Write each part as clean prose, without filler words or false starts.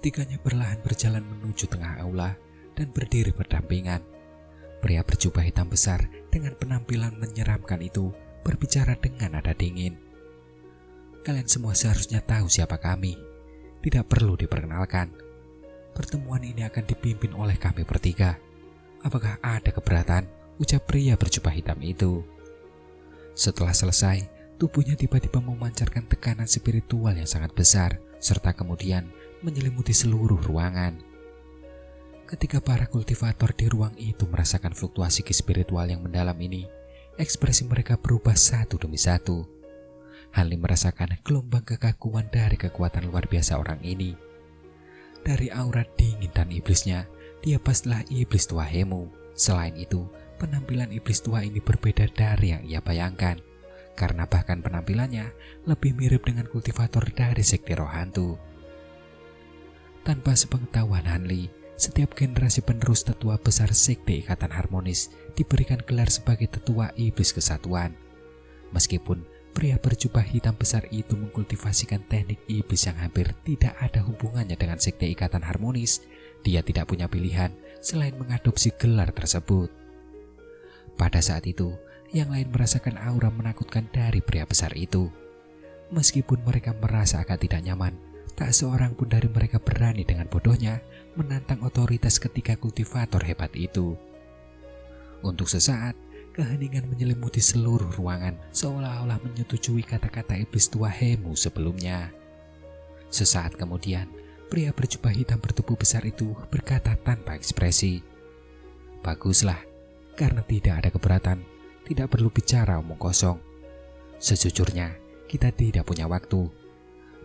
Ketiganya perlahan berjalan menuju tengah aula dan berdiri berdampingan. Pria berjubah hitam besar dengan penampilan menyeramkan itu berbicara dengan nada dingin. Kalian semua seharusnya tahu siapa kami. Tidak perlu diperkenalkan. Pertemuan ini akan dipimpin oleh kami bertiga. Apakah ada keberatan? Ucap pria berjubah hitam itu. Setelah selesai, tubuhnya tiba-tiba memancarkan tekanan spiritual yang sangat besar, serta kemudian menyelimuti seluruh ruangan. Ketika para kultivator di ruang itu merasakan fluktuasi spiritual yang mendalam ini, ekspresi mereka berubah satu demi satu. Hanli merasakan gelombang kekaguman dari kekuatan luar biasa orang ini. Dari aura dingin dan iblisnya, dia pastilah iblis tua Hemu. Selain itu, penampilan iblis tua ini berbeda dari yang ia bayangkan, karena bahkan penampilannya lebih mirip dengan kultivator dari sekte roh hantu. Tanpa sepengetahuan Hanli, setiap generasi penerus tetua besar sekte Ikatan Harmonis diberikan gelar sebagai tetua iblis kesatuan. Meskipun pria berjubah hitam besar itu mengkultivasikan teknik iblis yang hampir tidak ada hubungannya dengan sekte Ikatan Harmonis, dia tidak punya pilihan selain mengadopsi gelar tersebut. Pada saat itu, yang lain merasakan aura menakutkan dari pria besar itu. Meskipun mereka merasa agak tidak nyaman, tak seorang pun dari mereka berani dengan bodohnya menantang otoritas ketiga kultivator hebat itu. Untuk sesaat, keheningan menyelimuti seluruh ruangan seolah-olah menyetujui kata-kata iblis tua Hemu sebelumnya. Sesaat kemudian, pria berjubah hitam bertubuh besar itu berkata tanpa ekspresi, "Baguslah, karena tidak ada keberatan, tidak perlu bicara omong kosong. Sejujurnya, kita tidak punya waktu.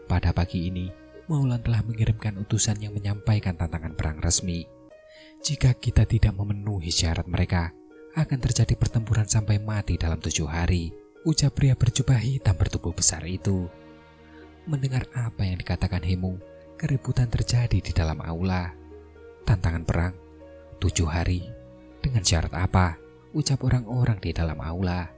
Pada pagi ini, Maulan telah mengirimkan utusan yang menyampaikan tantangan perang resmi. Jika kita tidak memenuhi syarat mereka, akan terjadi pertempuran sampai mati dalam 7 hari, ucap pria berjubah hitam bertubuh besar itu. Mendengar apa yang dikatakan Hemu, keributan terjadi di dalam aula. Tantangan perang, 7 hari, dengan syarat apa? Ucap orang-orang di dalam aula.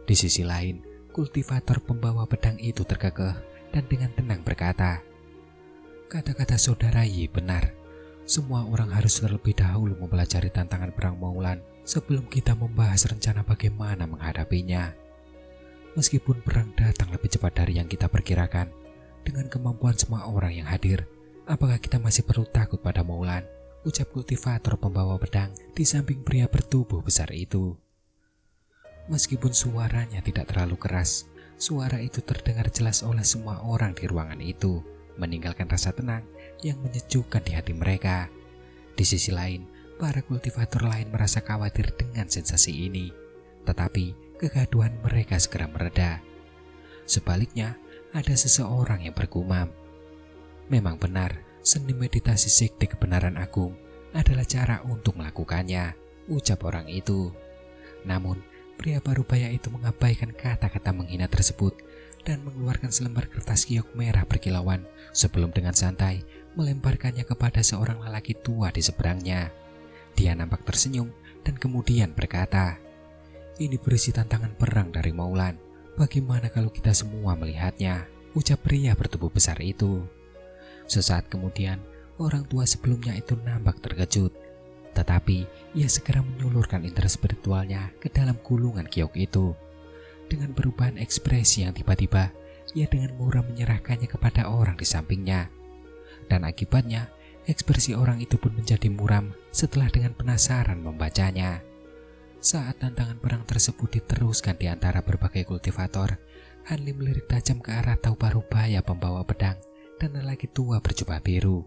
Di sisi lain, kultivator pembawa pedang itu terkekeh dan dengan tenang berkata, "Kata-kata saudara Yi benar. Semua orang harus terlebih dahulu mempelajari tantangan perang Maulan sebelum kita membahas rencana bagaimana menghadapinya. Meskipun perang datang lebih cepat dari yang kita perkirakan, dengan kemampuan semua orang yang hadir, apakah kita masih perlu takut pada Maulan?" Ucap kultivator pembawa pedang di samping pria bertubuh besar itu. Meskipun suaranya tidak terlalu keras, suara itu terdengar jelas oleh semua orang di ruangan itu, meninggalkan rasa tenang yang menyejukkan di hati mereka. Di sisi lain, para kultivator lain merasa khawatir dengan sensasi ini, tetapi kegaduhan mereka segera mereda. Sebaliknya, ada seseorang yang bergumam, "Memang benar, seni meditasi sekte kebenaran agung adalah cara untuk melakukannya," ucap orang itu. Namun, pria parubaya itu mengabaikan kata-kata menghina tersebut dan mengeluarkan selembar kertas giok merah berkilauan sebelum dengan santai melemparkannya kepada seorang lelaki tua di seberangnya. Dia nampak tersenyum dan kemudian berkata, "Ini berisi tantangan perang dari Maulan. Bagaimana kalau kita semua melihatnya?" ucap pria bertubuh besar itu. Sesaat kemudian, orang tua sebelumnya itu nampak terkejut. Tetapi, ia segera menyulurkan indera spiritualnya ke dalam gulungan giok itu. Dengan perubahan ekspresi yang tiba-tiba, ia dengan murah menyerahkannya kepada orang di sampingnya. Dan akibatnya, ekspresi orang itu pun menjadi muram setelah dengan penasaran membacanya. Saat tantangan perang tersebut diteruskan di antara berbagai kultivator, Hanli melirik tajam ke arah Tau Parubaya pembawa pedang dan lelaki tua berjubah biru.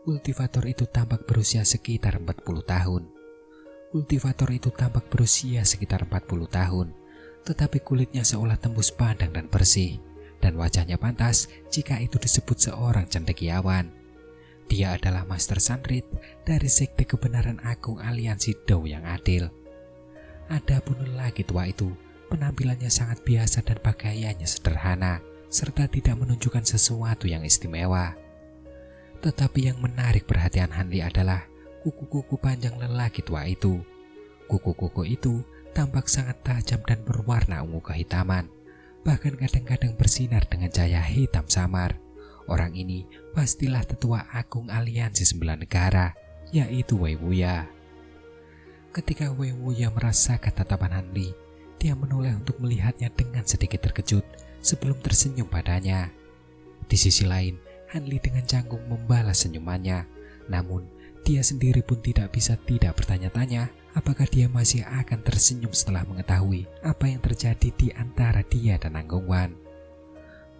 Kultivator itu tampak berusia sekitar 40 tahun. Tetapi kulitnya seolah tembus pandang dan bersih, dan wajahnya pantas jika itu disebut seorang cendekiawan. Dia adalah Master Sanrit dari Sekte Kebenaran Agung Aliansi Dou yang Adil. Adapun lelaki tua itu, penampilannya sangat biasa dan pakaiannya sederhana, serta tidak menunjukkan sesuatu yang istimewa. Tetapi yang menarik perhatian Hanli adalah kuku-kuku panjang lelaki tua itu. Kuku-kuku itu tampak sangat tajam dan berwarna ungu kehitaman, bahkan kadang-kadang bersinar dengan cahaya hitam samar. Orang ini pastilah tetua agung aliansi 9 negara, yaitu Wei Wuya. Ketika Wei Wuya merasakan tatapan Hanli, dia menoleh untuk melihatnya dengan sedikit terkejut sebelum tersenyum padanya. Di sisi lain, Hanli dengan canggung membalas senyumannya, namun dia sendiri pun tidak bisa tidak bertanya-tanya apakah dia masih akan tersenyum setelah mengetahui apa yang terjadi di antara dia dan Angkong Wan.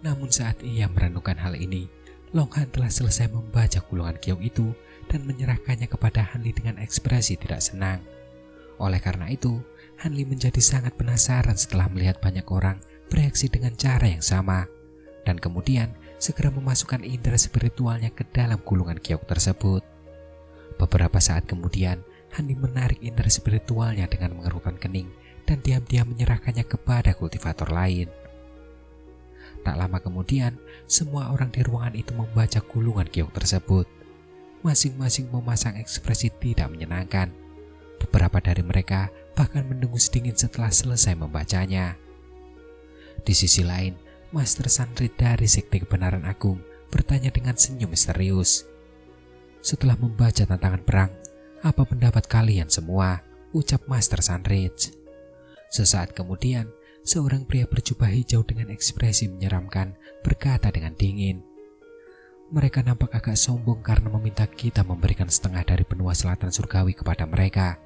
Namun saat ia merenungkan hal ini, Long Han telah selesai membaca gulungan kiong itu dan menyerahkannya kepada Hanli dengan ekspresi tidak senang. Oleh karena itu, Hanli menjadi sangat penasaran setelah melihat banyak orang bereaksi dengan cara yang sama, dan kemudian segera memasukkan indera spiritualnya ke dalam gulungan kiong tersebut. Beberapa saat kemudian, Hanli menarik indera spiritualnya dengan mengerutkan kening dan diam-diam menyerahkannya kepada kultivator lain. Tak lama kemudian, semua orang di ruangan itu membaca gulungan kiong tersebut. Masing-masing memasang ekspresi tidak menyenangkan. Beberapa dari mereka bahkan mendengus dingin setelah selesai membacanya. Di sisi lain, Master Sanrit dari Sekte Kebenaran Agung bertanya dengan senyum misterius. "Setelah membaca tantangan perang, apa pendapat kalian semua?" ucap Master Sanrit. Sesaat kemudian, seorang pria berjubah hijau dengan ekspresi menyeramkan berkata dengan dingin, "Mereka nampak agak sombong karena meminta kita memberikan setengah dari benua selatan surgawi kepada mereka.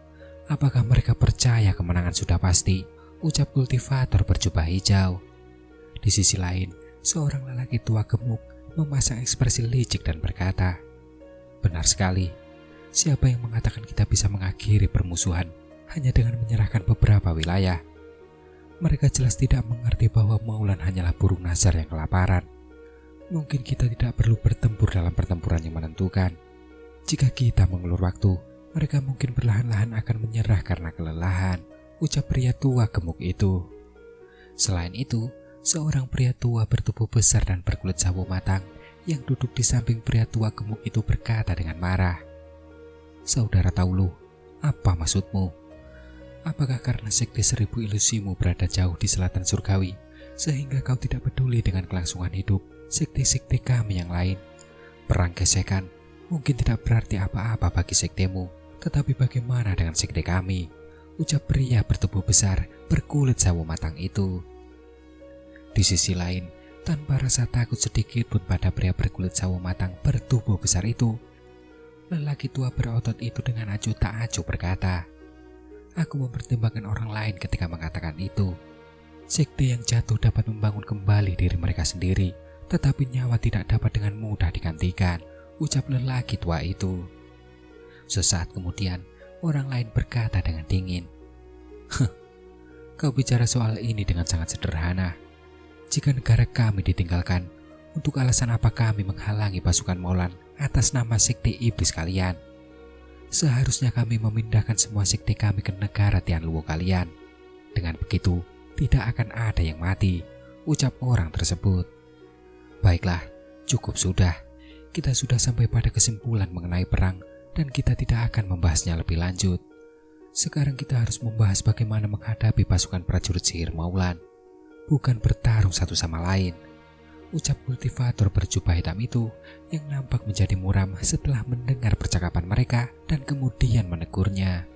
Apakah mereka percaya kemenangan sudah pasti?" ucap kultivator berjubah hijau. Di sisi lain, seorang lelaki tua gemuk memasang ekspresi licik dan berkata, "Benar sekali. Siapa yang mengatakan kita bisa mengakhiri permusuhan hanya dengan menyerahkan beberapa wilayah? Mereka jelas tidak mengerti bahwa Maulan hanyalah burung nazar yang kelaparan. Mungkin kita tidak perlu bertempur dalam pertempuran yang menentukan. Jika kita mengulur waktu, mereka mungkin perlahan-lahan akan menyerah karena kelelahan," ucap pria tua gemuk itu. Selain itu, seorang pria tua bertubuh besar dan berkulit sawo matang yang duduk di samping pria tua gemuk itu berkata dengan marah, "Saudara Taulu, apa maksudmu? Apakah karena sekte 1000 ilusimu berada jauh di selatan surgawi, sehingga kau tidak peduli dengan kelangsungan hidup sekte-sekte kami yang lain? Perang gesekan mungkin tidak berarti apa-apa bagi sektemu, tetapi bagaimana dengan sekte kami?" ucap pria bertubuh besar berkulit sawo matang itu. Di sisi lain, tanpa rasa takut sedikit pun pada pria berkulit sawo matang bertubuh besar itu, lelaki tua berotot itu dengan acuh tak acuh berkata, "Aku mempertimbangkan orang lain ketika mengatakan itu. Sekte yang jatuh dapat membangun kembali diri mereka sendiri, tetapi nyawa tidak dapat dengan mudah digantikan," ucap lelaki tua itu. Sesaat kemudian, orang lain berkata dengan dingin, "Kau bicara soal ini dengan sangat sederhana. Jika negara kami ditinggalkan, untuk alasan apa kami menghalangi pasukan Maulan atas nama sekte iblis kalian? Seharusnya kami memindahkan semua sekte kami ke negara Tianluo kalian. Dengan begitu, tidak akan ada yang mati," ucap orang tersebut. "Baiklah, cukup sudah. Kita sudah sampai pada kesimpulan mengenai perang dan kita tidak akan membahasnya lebih lanjut. Sekarang kita harus membahas bagaimana menghadapi pasukan prajurit sihir Maulan, bukan bertarung satu sama lain," ucap kultivator berjubah hitam itu yang nampak menjadi muram setelah mendengar percakapan mereka dan kemudian menegurnya.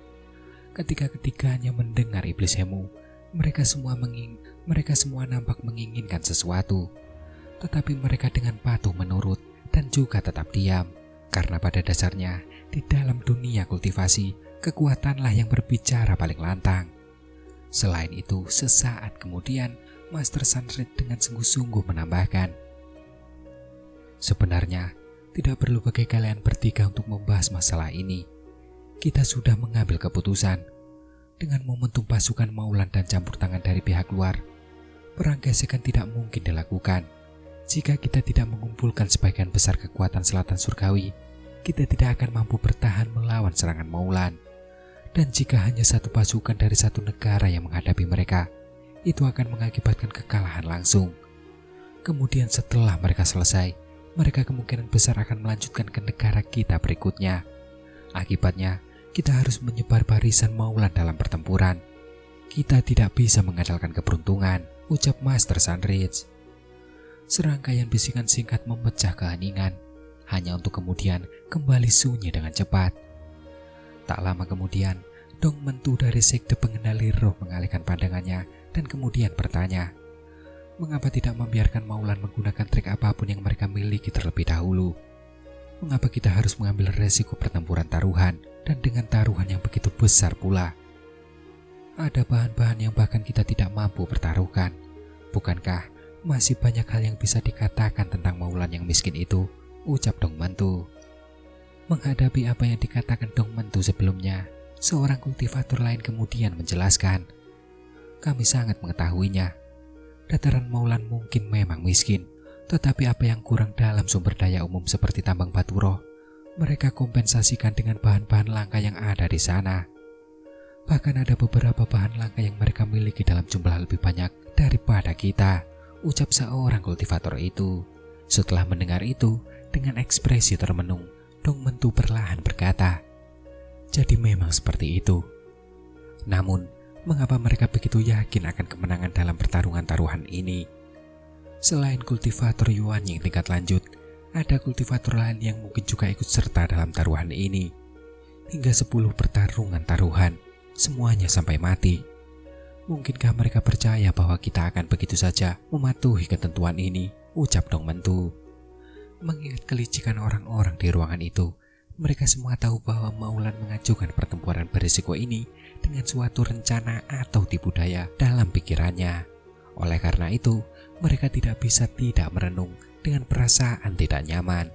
Ketika ketiganya mendengar iblis Hemu, mereka semua nampak menginginkan sesuatu, tetapi mereka dengan patuh menurut dan juga tetap diam, karena pada dasarnya di dalam dunia kultivasi, kekuatanlah yang berbicara paling lantang. Selain itu, sesaat kemudian Master Sanrit dengan sungguh-sungguh menambahkan, "Sebenarnya tidak perlu bagi kalian bertiga untuk membahas masalah ini. Kita sudah mengambil keputusan. Dengan momentum pasukan Maulan dan campur tangan dari pihak luar, perang gesekan tidak mungkin dilakukan. Jika kita tidak mengumpulkan sebagian besar kekuatan selatan surgawi, kita tidak akan mampu bertahan melawan serangan Maulan. Dan jika hanya satu pasukan dari satu negara yang menghadapi mereka, itu akan mengakibatkan kekalahan langsung. Kemudian setelah mereka selesai, mereka kemungkinan besar akan melanjutkan ke negara kita berikutnya. Akibatnya, kita harus menyebar barisan Maulan dalam pertempuran. Kita tidak bisa mengandalkan keberuntungan," ucap Master Sanrit. Serangkaian bisikan singkat memecah keheningan, hanya untuk kemudian kembali sunyi dengan cepat. Tak lama kemudian, Dong Mentu dari sekte pengendali roh mengalihkan pandangannya dan kemudian bertanya, mengapa tidak membiarkan Maulan menggunakan trik apapun yang mereka miliki terlebih dahulu? Mengapa kita harus mengambil resiko pertempuran taruhan dan dengan taruhan yang begitu besar pula? Ada bahan-bahan yang bahkan kita tidak mampu pertaruhkan. Bukankah masih banyak hal yang bisa dikatakan tentang Maulan yang miskin itu? Ucap Dong Mentu. Menghadapi apa yang dikatakan Dong Mentu sebelumnya, seorang kultivator lain kemudian menjelaskan, kami sangat mengetahuinya. Dataran Maulan mungkin memang miskin, tetapi apa yang kurang dalam sumber daya umum seperti tambang batu roh, mereka kompensasikan dengan bahan-bahan langka yang ada di sana. Bahkan ada beberapa bahan langka yang mereka miliki dalam jumlah lebih banyak daripada kita, ucap seorang kultivator itu. Setelah mendengar itu, dengan ekspresi termenung, Dong Mentu perlahan berkata, jadi memang seperti itu. Namun, mengapa mereka begitu yakin akan kemenangan dalam pertarungan taruhan ini? Selain kultivator Yuan yang tingkat lanjut, ada kultivator lain yang mungkin juga ikut serta dalam taruhan ini. Hingga 10 pertarungan taruhan, semuanya sampai mati. Mungkinkah mereka percaya bahwa kita akan begitu saja mematuhi ketentuan ini? Ucap Dong Mentu. Mengingat kelicikan orang-orang di ruangan itu, mereka semua tahu bahwa Maulan mengajukan pertempuran berisiko ini dengan suatu rencana atau tipu daya dalam pikirannya. Oleh karena itu, mereka tidak bisa tidak merenung dengan perasaan tidak nyaman.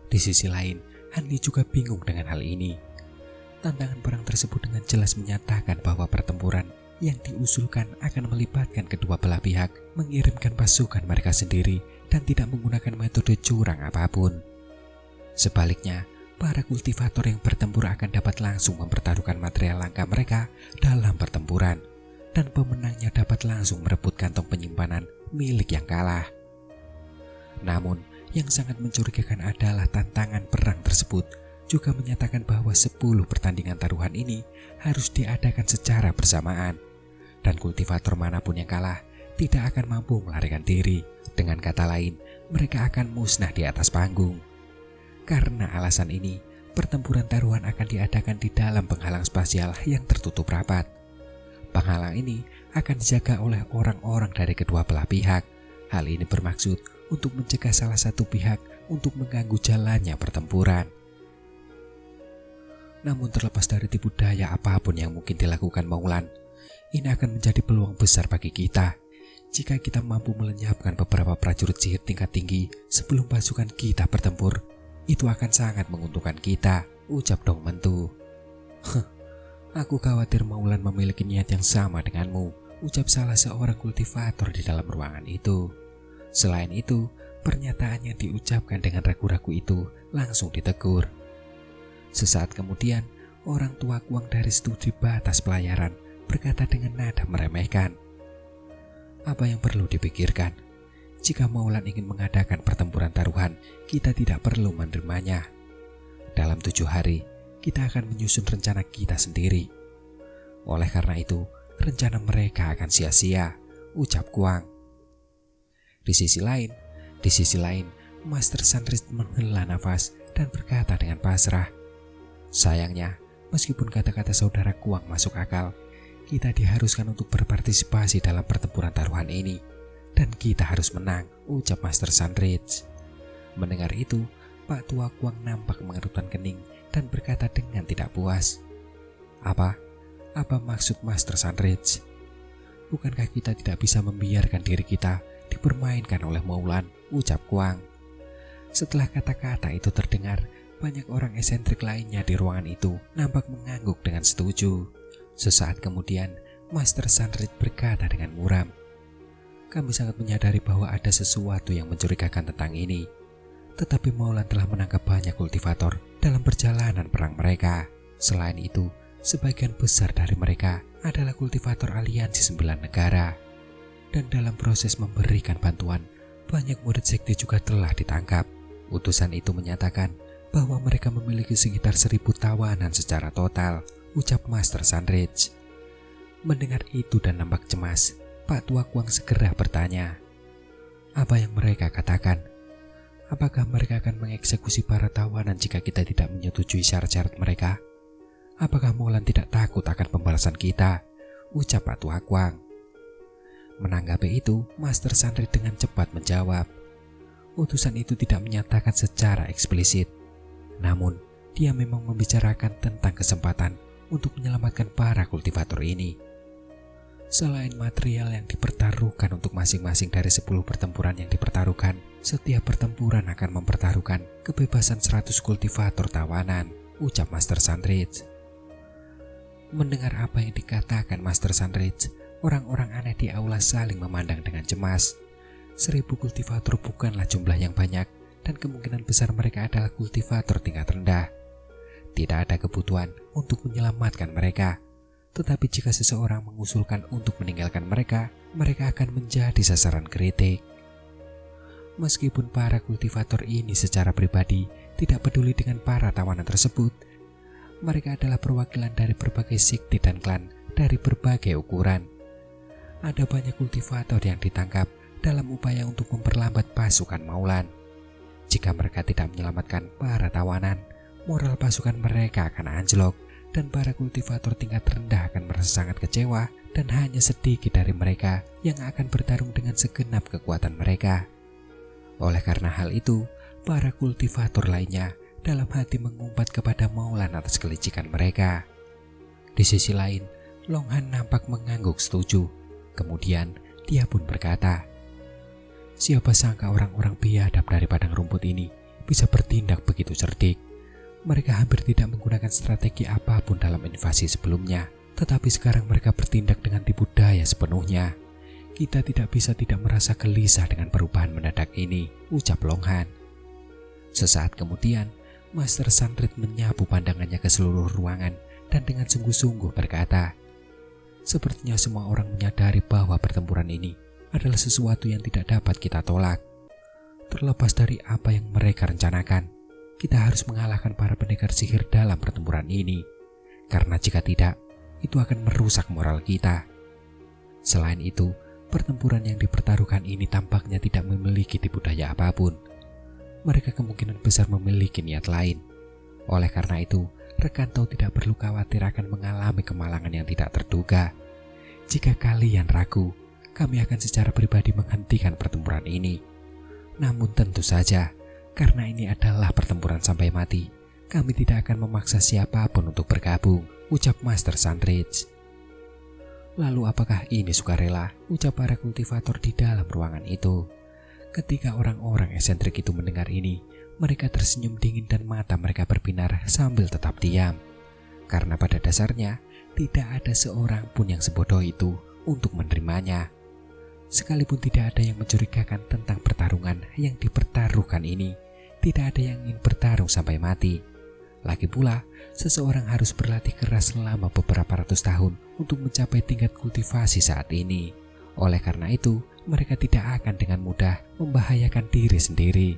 Di sisi lain, Hanli juga bingung dengan hal ini. Tantangan perang tersebut dengan jelas menyatakan bahwa pertempuran yang diusulkan akan melibatkan kedua belah pihak mengirimkan pasukan mereka sendiri dan tidak menggunakan metode curang apapun. Sebaliknya, para kultivator yang bertempur akan dapat langsung mempertaruhkan material langka mereka dalam pertempuran, dan pemenangnya dapat langsung merebut kantong penyimpanan milik yang kalah. Namun, yang sangat mencurigakan adalah tantangan perang tersebut juga menyatakan bahwa 10 pertandingan taruhan ini harus diadakan secara bersamaan, dan kultivator manapun yang kalah tidak akan mampu melarikan diri. Dengan kata lain, mereka akan musnah di atas panggung. Karena alasan ini, pertempuran taruhan akan diadakan di dalam penghalang spasial yang tertutup rapat. Penghalang ini akan dijaga oleh orang-orang dari kedua belah pihak. Hal ini bermaksud untuk mencegah salah satu pihak untuk mengganggu jalannya pertempuran. Namun terlepas dari tipu daya apapun yang mungkin dilakukan Maulan, ini akan menjadi peluang besar bagi kita. Jika kita mampu melenyapkan beberapa prajurit sihir tingkat tinggi sebelum pasukan kita bertempur, itu akan sangat menguntungkan kita, ucap Dong Mentu. Aku khawatir Maulan memiliki niat yang sama denganmu, ucap salah seorang kultivator di dalam ruangan itu. Selain itu, pernyataan yang diucapkan dengan ragu-ragu itu langsung ditegur. Sesaat kemudian, orang tua Kuang dari studi batas pelayaran berkata dengan nada meremehkan, apa yang perlu dipikirkan? Jika Maulan ingin mengadakan pertempuran taruhan, kita tidak perlu menerimanya. Dalam 7 hari, kita akan menyusun rencana kita sendiri. Oleh karena itu, rencana mereka akan sia-sia, ucap Kuang. Di sisi lain, Master Sanrit menghela nafas dan berkata dengan pasrah, sayangnya, meskipun kata-kata saudara Kuang masuk akal, kita diharuskan untuk berpartisipasi dalam pertempuran taruhan ini, dan kita harus menang, ucap Master Sunridge. Mendengar itu, Pak Tua Kuang nampak mengerutkan kening dan berkata dengan tidak puas, Apa maksud Master Sunridge? Bukankah kita tidak bisa membiarkan diri kita dipermainkan oleh Maulan, ucap Kuang. Setelah kata-kata itu terdengar, banyak orang eksentrik lainnya di ruangan itu nampak mengangguk dengan setuju. Sesaat kemudian, Master Sunridge berkata dengan muram, kami sangat menyadari bahwa ada sesuatu yang mencurigakan tentang ini. Tetapi Maulan telah menangkap banyak kultivator dalam perjalanan perang mereka. Selain itu, sebagian besar dari mereka adalah kultivator aliansi 9 negara. Dan dalam proses memberikan bantuan, banyak murid sekte juga telah ditangkap. Utusan itu menyatakan bahwa mereka memiliki sekitar 1000 tawanan secara total, ucap Master Sunridge. Mendengar itu dan nampak cemas, Pak Tua Kuang segera bertanya, Apa yang mereka katakan? Apakah mereka akan mengeksekusi para tawanan jika kita tidak menyetujui syarat-syarat mereka? Apakah Molan tidak takut akan pembalasan kita? Ucap Pak Tuakwang. Menanggapi itu, Master Sandrit dengan cepat menjawab. Utusan itu tidak menyatakan secara eksplisit. Namun, dia memang membicarakan tentang kesempatan untuk menyelamatkan para kultivator ini. Selain material yang dipertaruhkan untuk masing-masing dari 10 pertempuran yang dipertaruhkan, setiap pertempuran akan mempertaruhkan kebebasan 100 kultivator tawanan, ucap Master Sandrit. Mendengar apa yang dikatakan Master Sandrit, orang-orang aneh di aula saling memandang dengan cemas. 1000 kultivator bukanlah jumlah yang banyak, dan kemungkinan besar mereka adalah kultivator tingkat rendah. Tidak ada kebutuhan untuk menyelamatkan mereka. Tetapi jika seseorang mengusulkan untuk meninggalkan mereka, mereka akan menjadi sasaran kritik. Meskipun para kultivator ini secara pribadi tidak peduli dengan para tawanan tersebut, mereka adalah perwakilan dari berbagai sekte dan klan dari berbagai ukuran. Ada banyak kultivator yang ditangkap dalam upaya untuk memperlambat pasukan Maulan. Jika mereka tidak menyelamatkan para tawanan, moral pasukan mereka akan anjlok, dan para kultivator tingkat rendah akan merasa sangat kecewa, dan hanya sedikit dari mereka yang akan bertarung dengan segenap kekuatan mereka. Oleh karena hal itu, para kultivator lainnya dalam hati mengumpat kepada Maulan atas kelicikan mereka. Di sisi lain, Long Han nampak mengangguk setuju. Kemudian dia pun berkata, siapa sangka orang-orang biadab dari padang rumput ini bisa bertindak begitu cerdik. Mereka hampir tidak menggunakan strategi apapun dalam invasi sebelumnya, tetapi sekarang mereka bertindak dengan tipu daya sepenuhnya. Kita tidak bisa tidak merasa gelisah dengan perubahan mendadak ini, ucap Long Han. Sesaat kemudian, Master Sandrit menyapu pandangannya ke seluruh ruangan dan dengan sungguh-sungguh berkata, sepertinya semua orang menyadari bahwa pertempuran ini adalah sesuatu yang tidak dapat kita tolak. Terlepas dari apa yang mereka rencanakan, kita harus mengalahkan para pendekar sihir dalam pertempuran ini. Karena jika tidak, itu akan merusak moral kita. Selain itu, pertempuran yang dipertaruhkan ini tampaknya tidak memiliki tipu daya apapun. Mereka kemungkinan besar memiliki niat lain. Oleh karena itu, rekan Tau tidak perlu khawatir akan mengalami kemalangan yang tidak terduga. Jika kalian ragu, kami akan secara pribadi menghentikan pertempuran ini. Namun tentu saja, karena ini adalah pertempuran sampai mati, kami tidak akan memaksa siapapun untuk bergabung, ucap Master Sandrit. Lalu apakah ini sukarela, ucap para kultivator di dalam ruangan itu. Ketika orang-orang eksentrik itu mendengar ini, mereka tersenyum dingin dan mata mereka berbinar sambil tetap diam. Karena pada dasarnya, tidak ada seorang pun yang sebodoh itu untuk menerimanya. Sekalipun tidak ada yang mencurigakan tentang pertarungan yang dipertaruhkan ini, tidak ada yang ingin bertarung sampai mati. Lagi pula, seseorang harus berlatih keras selama beberapa ratus tahun untuk mencapai tingkat kultivasi saat ini. Oleh karena itu, mereka tidak akan dengan mudah membahayakan diri sendiri.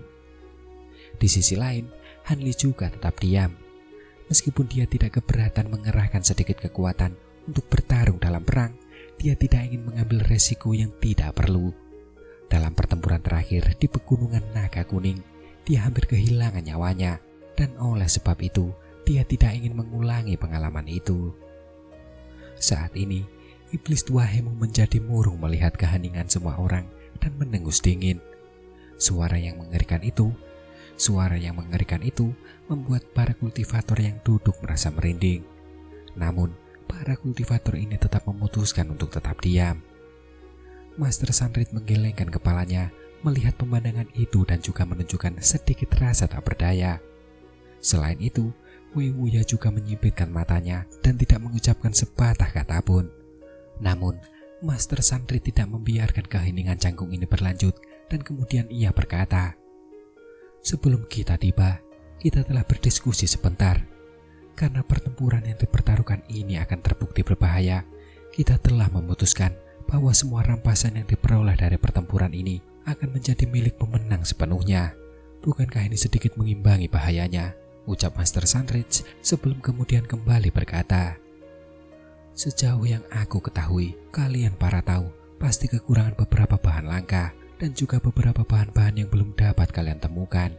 Di sisi lain, Han Li juga tetap diam. Meskipun dia tidak keberatan mengerahkan sedikit kekuatan untuk bertarung dalam perang, dia tidak ingin mengambil resiko yang tidak perlu. Dalam pertempuran terakhir di Pegunungan Naga Kuning, dia hampir kehilangan nyawanya, dan oleh sebab itu, dia tidak ingin mengulangi pengalaman itu. Saat ini, Iblis Tua Hemu menjadi murung melihat keheningan semua orang dan mendengus dingin. Suara yang mengerikan itu membuat para kultivator yang duduk merasa merinding. Namun, para kultivator ini tetap memutuskan untuk tetap diam. Master Sandrit menggelengkan kepalanya melihat pemandangan itu dan juga menunjukkan sedikit rasa tak berdaya. Selain itu, Wei Wuya juga menyipitkan matanya dan tidak mengucapkan sepatah kata pun. Namun, Master Sandrit tidak membiarkan keheningan canggung ini berlanjut dan kemudian ia berkata, sebelum kita tiba, kita telah berdiskusi sebentar. Karena pertempuran yang dipertaruhkan ini akan terbukti berbahaya, kita telah memutuskan bahwa semua rampasan yang diperoleh dari pertempuran ini akan menjadi milik pemenang sepenuhnya. Bukankah ini sedikit mengimbangi bahayanya? Ucap Master Sandrit sebelum kemudian kembali berkata, sejauh yang aku ketahui, kalian para tahu pasti kekurangan beberapa bahan langka dan juga beberapa bahan-bahan yang belum dapat kalian temukan.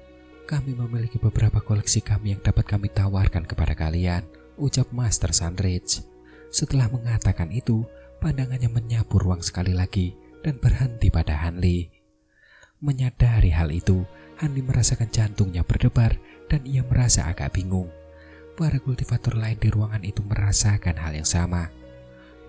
Kami memiliki beberapa koleksi kami yang dapat kami tawarkan kepada kalian, ucap Master Sunridge. Setelah mengatakan itu, pandangannya menyapu ruang sekali lagi dan berhenti pada Hanli. Menyadari hal itu, Hanli merasakan jantungnya berdebar dan ia merasa agak bingung. Para kultivator lain di ruangan itu merasakan hal yang sama.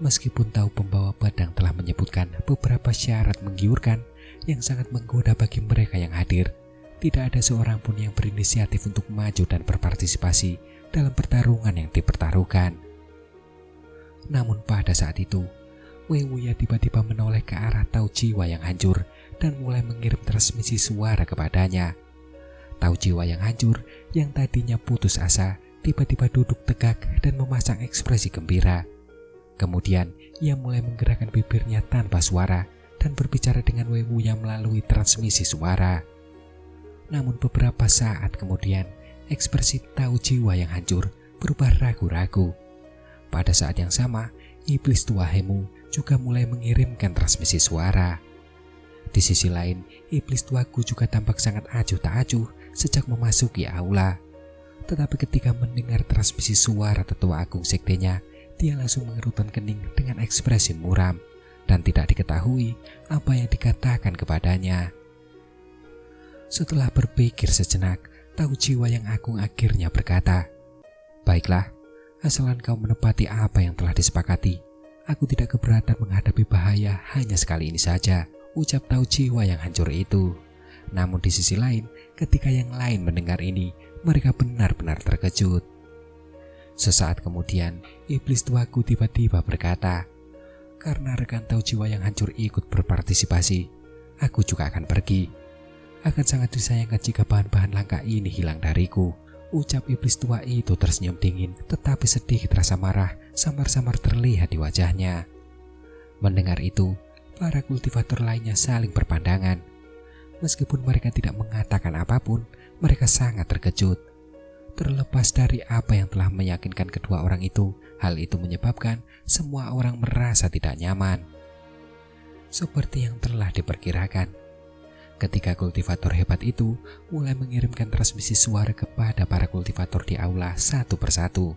Meskipun tahu pembawa pedang telah menyebutkan beberapa syarat menggiurkan yang sangat menggoda bagi mereka yang hadir, tidak ada seorang pun yang berinisiatif untuk maju dan berpartisipasi dalam pertarungan yang dipertaruhkan. Namun pada saat itu, Wei Wuya tiba-tiba menoleh ke arah Tao Jiwa yang hancur dan mulai mengirim transmisi suara kepadanya. Tao Jiwa yang hancur yang tadinya putus asa tiba-tiba duduk tegak dan memasang ekspresi gembira. Kemudian ia mulai menggerakkan bibirnya tanpa suara dan berbicara dengan Wei Wuya melalui transmisi suara. Namun beberapa saat kemudian, ekspresi Tao Jiwa yang hancur berubah ragu-ragu. Pada saat yang sama, iblis tua Hemu juga mulai mengirimkan transmisi suara. Di sisi lain, iblis tuaku juga tampak sangat acuh tak acuh sejak memasuki aula. Tetapi ketika mendengar transmisi suara tetua agung sektenya, dia langsung mengerutkan kening dengan ekspresi muram dan tidak diketahui apa yang dikatakan kepadanya. Setelah berpikir sejenak, Tao Jiwa yang agung akhirnya berkata, "Baiklah, asalkan kau menepati apa yang telah disepakati, aku tidak keberatan menghadapi bahaya hanya sekali ini saja," ucap Tao Jiwa yang hancur itu. Namun di sisi lain, ketika yang lain mendengar ini, mereka benar-benar terkejut. Sesaat kemudian, iblis tuaku tiba-tiba berkata, "Karena rekan Tao Jiwa yang hancur ikut berpartisipasi, aku juga akan pergi. Akan sangat disayangkan jika bahan-bahan langka ini hilang dariku," ucap iblis tua itu tersenyum dingin, tetapi sedikit rasa marah samar-samar terlihat di wajahnya. Mendengar itu, para kultivator lainnya saling berpandangan. Meskipun mereka tidak mengatakan apapun, mereka sangat terkejut. Terlepas dari apa yang telah meyakinkan kedua orang itu, hal itu menyebabkan semua orang merasa tidak nyaman. Seperti yang telah diperkirakan, ketika kultivator hebat itu mulai mengirimkan transmisi suara kepada para kultivator di aula satu persatu,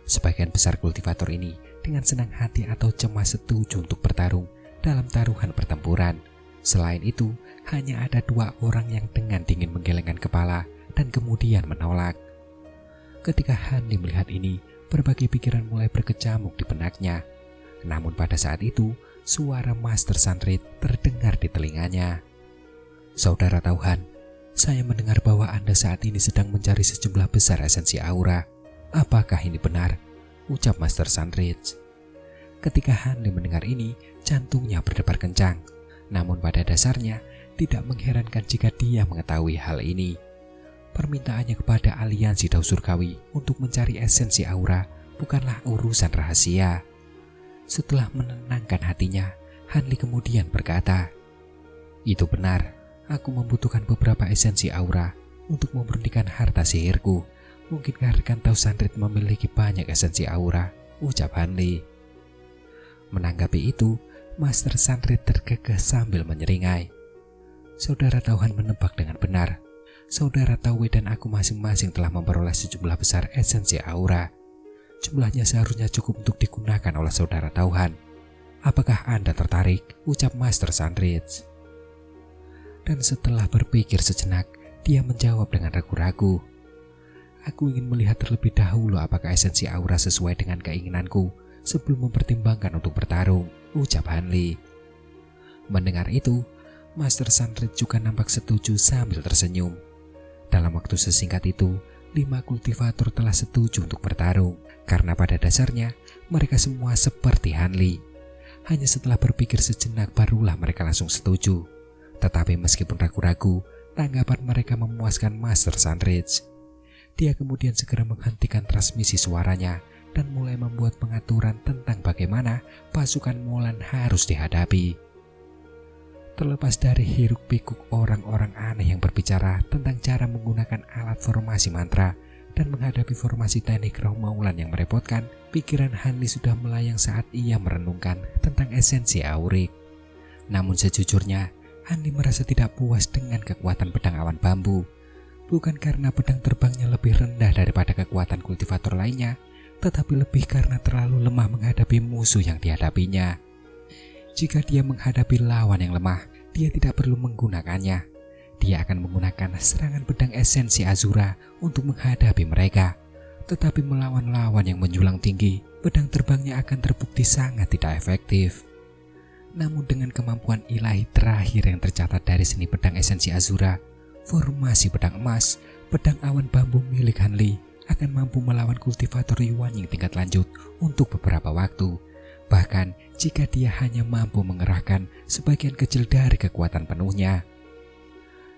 sebagian besar kultivator ini dengan senang hati atau cemas setuju untuk bertarung dalam taruhan pertempuran. Selain itu, hanya ada 2 orang yang dengan dingin menggelengkan kepala dan kemudian menolak. Ketika Hanli melihat ini, berbagai pikiran mulai berkecamuk di benaknya. Namun pada saat itu, suara Master Sunridge terdengar di telinganya. "Saudara Tauhan, saya mendengar bahwa Anda saat ini sedang mencari sejumlah besar esensi aura. Apakah ini benar?" ucap Master Sunridge. Ketika Hanli mendengar ini, jantungnya berdebar kencang. Namun pada dasarnya, tidak mengherankan jika dia mengetahui hal ini. Permintaannya kepada aliansi Dao Surgawi untuk mencari esensi aura bukanlah urusan rahasia. Setelah menenangkan hatinya, Hanli kemudian berkata, "Itu benar, aku membutuhkan beberapa esensi aura untuk memurnikan harta sihirku. Mungkinkah rekan Tao Sunridge memiliki banyak esensi aura?" ucap Hanli. Menanggapi itu, Master Sunridge terkekeh sambil menyeringai. "Saudara Tauhan menebak dengan benar. Saudara Taue dan aku masing-masing telah memperoleh sejumlah besar esensi aura. Jumlahnya seharusnya cukup untuk digunakan oleh saudara Tauhan. Apakah Anda tertarik?" ucap Master Sunridge. Dan setelah berpikir sejenak, dia menjawab dengan ragu-ragu, "Aku ingin melihat terlebih dahulu apakah esensi aura sesuai dengan keinginanku sebelum mempertimbangkan untuk bertarung," ucap Hanli. Mendengar itu, Master Sunridge juga nampak setuju sambil tersenyum. Dalam waktu sesingkat itu, 5 kultivator telah setuju untuk bertarung, karena pada dasarnya mereka semua seperti Hanli. Hanya setelah berpikir sejenak barulah mereka langsung setuju. Tetapi meskipun ragu-ragu, tanggapan mereka memuaskan Master Sunridge. Dia kemudian segera menghentikan transmisi suaranya dan mulai membuat pengaturan tentang bagaimana pasukan Molan harus dihadapi. Terlepas dari hiruk-pikuk orang-orang aneh yang berbicara tentang cara menggunakan alat formasi mantra dan menghadapi formasi teknik roh Maulan yang merepotkan, pikiran Hanli sudah melayang saat ia merenungkan tentang esensi aurik. Namun sejujurnya, Hanli merasa tidak puas dengan kekuatan pedang awan bambu. Bukan karena pedang terbangnya lebih rendah daripada kekuatan kultivator lainnya, tetapi lebih karena terlalu lemah menghadapi musuh yang dihadapinya. Jika dia menghadapi lawan yang lemah, dia tidak perlu menggunakannya. Dia akan menggunakan serangan pedang esensi Azura untuk menghadapi mereka. Tetapi melawan lawan yang menjulang tinggi, pedang terbangnya akan terbukti sangat tidak efektif. Namun dengan kemampuan ilahi terakhir yang tercatat dari seni pedang esensi Azura, formasi pedang emas, pedang awan bambu milik Hanli akan mampu melawan kultivator Yuanying tingkat lanjut untuk beberapa waktu. Bahkan jika dia hanya mampu mengerahkan sebagian kecil dari kekuatan penuhnya.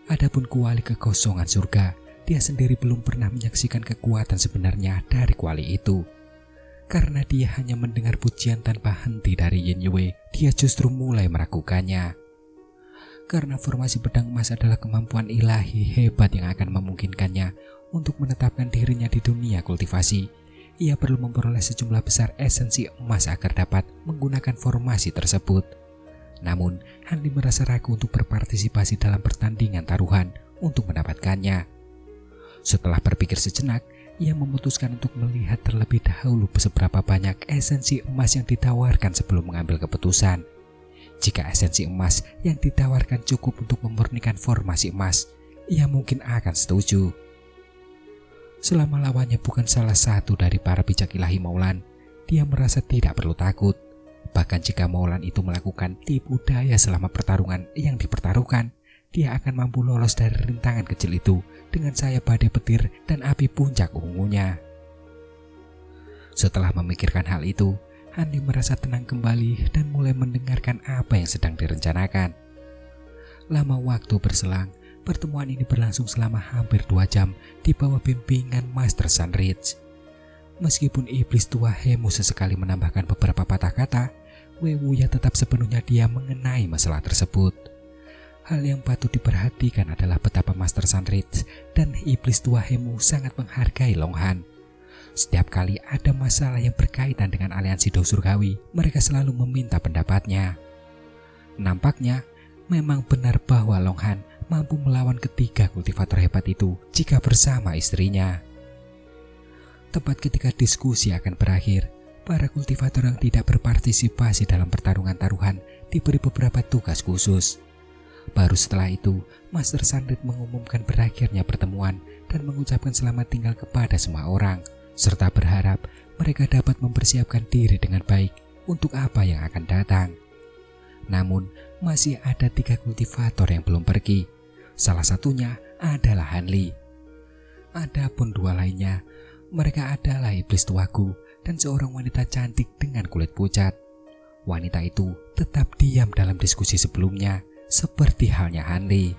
Adapun kuali kekosongan surga, dia sendiri belum pernah menyaksikan kekuatan sebenarnya dari kuali itu. Karena dia hanya mendengar pujian tanpa henti dari Yin Yue, dia justru mulai meragukannya. Karena formasi pedang emas adalah kemampuan ilahi hebat yang akan memungkinkannya untuk menetapkan dirinya di dunia kultivasi, ia perlu memperoleh sejumlah besar esensi emas agar dapat menggunakan formasi tersebut. Namun, Hanli merasa ragu untuk berpartisipasi dalam pertandingan taruhan untuk mendapatkannya. Setelah berpikir sejenak, ia memutuskan untuk melihat terlebih dahulu seberapa banyak esensi emas yang ditawarkan sebelum mengambil keputusan. Jika esensi emas yang ditawarkan cukup untuk memurnikan formasi emas, ia mungkin akan setuju. Selama lawannya bukan salah satu dari para bijak ilahi Maulan, dia merasa tidak perlu takut. Bahkan jika Maulan itu melakukan tipu daya selama pertarungan yang dipertaruhkan, dia akan mampu lolos dari rintangan kecil itu dengan sayap badai petir dan api puncak ungunya. Setelah memikirkan hal itu, Hanli merasa tenang kembali dan mulai mendengarkan apa yang sedang direncanakan. Lama waktu berselang, pertemuan ini berlangsung selama hampir 2 jam di bawah bimbingan Master Sunridge. Meskipun iblis tua Hemu sesekali menambahkan beberapa patah kata, Wewuya tetap sepenuhnya diam mengenai masalah tersebut. Hal yang patut diperhatikan adalah betapa Master Sunridge dan iblis tua Hemu sangat menghargai Longhan. Setiap kali ada masalah yang berkaitan dengan aliansi Dao Surgawi, mereka selalu meminta pendapatnya. Nampaknya memang benar bahwa Longhan mampu melawan ketiga kultivator hebat itu jika bersama istrinya. Tepat ketika diskusi akan berakhir, para kultivator yang tidak berpartisipasi dalam pertarungan taruhan diberi beberapa tugas khusus. Baru setelah itu, Master Sunridge mengumumkan berakhirnya pertemuan dan mengucapkan selamat tinggal kepada semua orang, serta berharap mereka dapat mempersiapkan diri dengan baik untuk apa yang akan datang. Namun, masih ada 3 kultivator yang belum pergi. Salah satunya adalah Hanli. Adapun 2 lainnya, mereka adalah iblis tuaku dan seorang wanita cantik dengan kulit pucat. Wanita itu tetap diam dalam diskusi sebelumnya, seperti halnya Hanli.